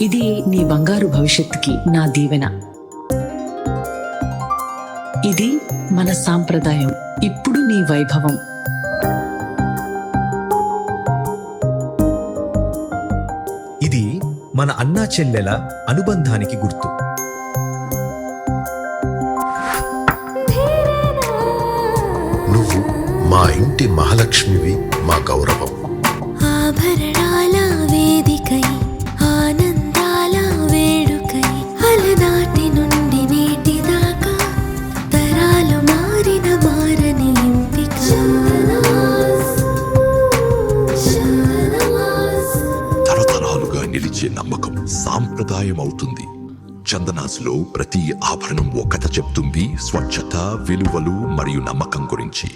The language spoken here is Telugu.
ఇది నీ బంగారు భవిష్యత్తుకి నా దీవెన. ఇది మన సాంప్రదాయం, ఇప్పుడు నీ వైభవం. ఇది మన అన్నా చెల్లెల అనుబంధానికి గుర్తు. నువ్వు మా ఇంటి మహాలక్ష్మివి, మా గౌరవం. ఆభరణాల వేదికై, ఆనందాల వేడుకై, అలనాటి నుండి నేటి దాకా తరాలు మారిన మారని ఎంపిక. తరతరాలుగా నిలిచే నమ్మకం సాంప్రదాయం అవుతుంది. చందనాస్లో ప్రతి ఆభరణం ఒక కథ చెప్తుంది, స్వచ్ఛత, విలువలు మరియు నమ్మకం గురించి.